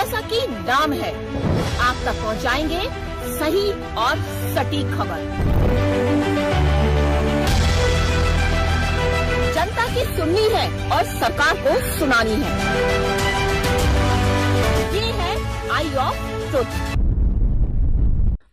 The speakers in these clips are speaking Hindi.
जैसा कि नाम है, आप तक पहुंचाएंगे सही और सटीक खबर। जनता की सुननी है और सरकार को सुनानी है। ये है आई ऑफ ट्रुथ।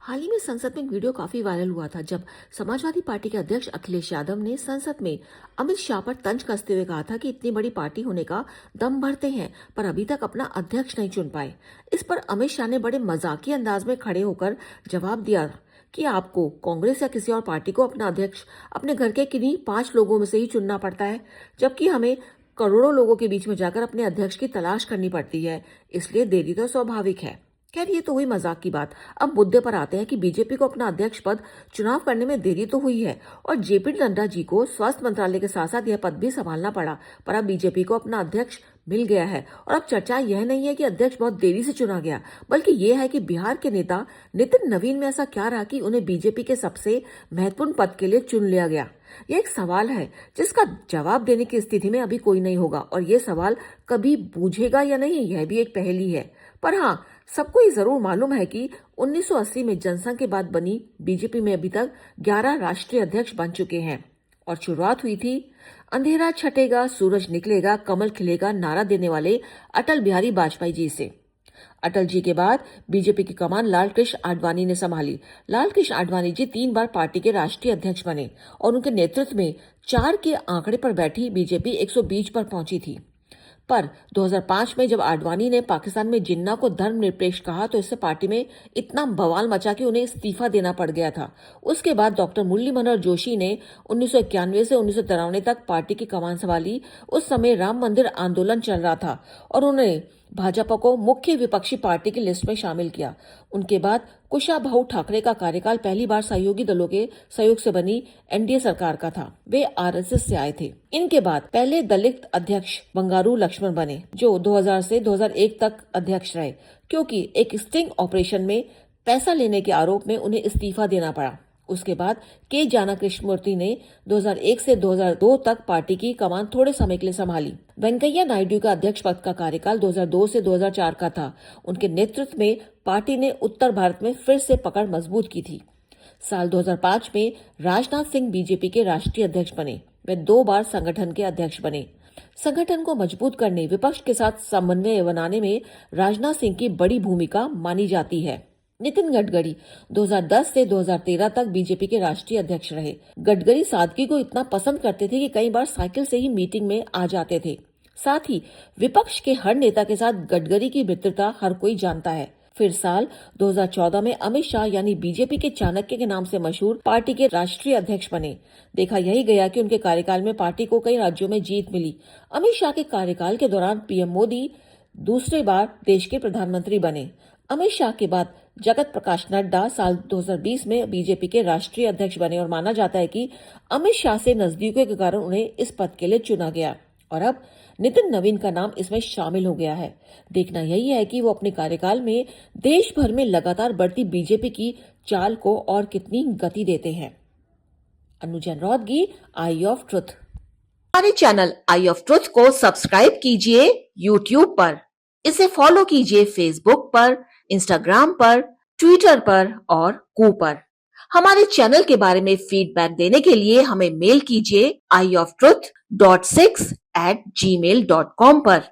हाल ही में संसद में एक वीडियो काफी वायरल हुआ था जब समाजवादी पार्टी के अध्यक्ष अखिलेश यादव ने संसद में अमित शाह पर तंज कसते हुए कहा था कि इतनी बड़ी पार्टी होने का दम भरते हैं पर अभी तक अपना अध्यक्ष नहीं चुन पाए। इस पर अमित शाह ने बड़े मजाकिया अंदाज में खड़े होकर जवाब दिया कि आपको कांग्रेस या किसी और पार्टी को अपना अध्यक्ष अपने घर के किन्हीं 5 लोगों में से ही चुनना पड़ता है, जबकि हमें करोड़ों लोगों के बीच में जाकर अपने अध्यक्ष की तलाश करनी पड़ती है, इसलिए देरी तो स्वाभाविक है। खैर, ये तो हुई मजाक की बात। अब मुद्दे पर आते हैं कि बीजेपी को अपना अध्यक्ष पद चुनाव करने में देरी तो हुई है और जेपी नड्डा जी को स्वास्थ्य मंत्रालय के साथ साथ यह पद भी संभालना पड़ा, पर अब बीजेपी को अपना अध्यक्ष मिल गया है। और अब चर्चा यह नहीं है कि अध्यक्ष बहुत देरी से चुना गया, बल्कि ये है कि बिहार के नेता नितिन नवीन में ऐसा क्या रहा कि उन्हें बीजेपी के सबसे महत्वपूर्ण पद के लिए चुन लिया गया। यह एक सवाल है जिसका जवाब देने की स्थिति में अभी कोई नहीं होगा और ये सवाल कभी बूझेगा या नहीं, यह भी एक पहेली है। पर हाँ, सबको ये जरूर मालूम है कि 1980 में जनसंघ के बाद बनी बीजेपी में अभी तक 11 राष्ट्रीय अध्यक्ष बन चुके हैं और शुरुआत हुई थी अंधेरा छटेगा सूरज निकलेगा कमल खिलेगा नारा देने वाले अटल बिहारी वाजपेयी जी से। अटल जी के बाद बीजेपी की कमान लाल कृष्ण आडवाणी ने संभाली। लाल कृष्ण आडवाणी जी 3 बार पार्टी के राष्ट्रीय अध्यक्ष बने और उनके नेतृत्व में 4 के आंकड़े पर बैठी बीजेपी 120 पर पहुंची थी। पर 2005 में जब आडवाणी ने पाकिस्तान में जिन्ना को धर्मनिरपेक्ष कहा तो इससे पार्टी में इतना बवाल मचा कि उन्हें इस्तीफा देना पड़ गया था। उसके बाद डॉक्टर मुरली मनोहर जोशी ने 1991 से 1993 तक पार्टी की कमान संभाली। उस समय राम मंदिर आंदोलन चल रहा था और उन्होंने भाजपा को मुख्य विपक्षी पार्टी की लिस्ट में शामिल किया। उनके बाद कुशाभाऊ ठाकरे का कार्यकाल पहली बार सहयोगी दलों के सहयोग से बनी एनडीए सरकार का था। वे आरएसएस से आए थे। इनके बाद पहले दलित अध्यक्ष बंगारू लक्ष्मण बने, जो 2000 से 2001 तक अध्यक्ष रहे, क्योंकि एक स्टिंग ऑपरेशन में पैसा लेने के आरोप में उन्हें इस्तीफा देना पड़ा। उसके बाद के जाना कृष्णमूर्ति ने 2001 से 2002 तक पार्टी की कमान थोड़े समय के लिए संभाली। वेंकैया नायडू का अध्यक्ष पद का कार्यकाल 2002 से 2004 का था। उनके नेतृत्व में पार्टी ने उत्तर भारत में फिर से पकड़ मजबूत की थी। साल 2005 में राजनाथ सिंह बीजेपी के राष्ट्रीय अध्यक्ष बने। वे 2 बार संगठन के अध्यक्ष बने। संगठन को मजबूत करने, विपक्ष के साथ समन्वय बनाने में राजनाथ सिंह की बड़ी भूमिका मानी जाती है। नितिन गडकरी 2010 से 2013 तक बीजेपी के राष्ट्रीय अध्यक्ष रहे। गडकरी सादगी को इतना पसंद करते थे कि कई बार साइकिल से ही मीटिंग में आ जाते थे। साथ ही विपक्ष के हर नेता के साथ गडकरी की मित्रता हर कोई जानता है। फिर साल 2014 में अमित शाह यानी बीजेपी के चाणक्य के नाम से मशहूर पार्टी के राष्ट्रीय अध्यक्ष बने। देखा यही गया कि उनके कार्यकाल में पार्टी को कई राज्यों में जीत मिली। अमित शाह के कार्यकाल के दौरान पीएम मोदी दूसरी बार देश के प्रधानमंत्री बने। अमित शाह के बाद जगत प्रकाश नड्डा साल 2020 में बीजेपी के राष्ट्रीय अध्यक्ष बने और माना जाता है कि अमित शाह से नजदीकी के कारण उन्हें इस पद के लिए चुना गया और अब नितिन नवीन का नाम इसमें शामिल हो गया है। देखना यही है कि वो अपने कार्यकाल में देश भर में लगातार बढ़ती बीजेपी की चाल को और कितनी गति देते हैं। अनुजन रौदगी, आई ऑफ ट्रुथ। हमारे चैनल आई ऑफ ट्रुथ को सब्सक्राइब कीजिए यूट्यूब पर, इसे फॉलो कीजिए फेसबुक पर, इंस्टाग्राम पर, ट्विटर पर और कू पर। हमारे चैनल के बारे में फीडबैक देने के लिए हमें मेल कीजिए ioftruth.6@gmail.com पर।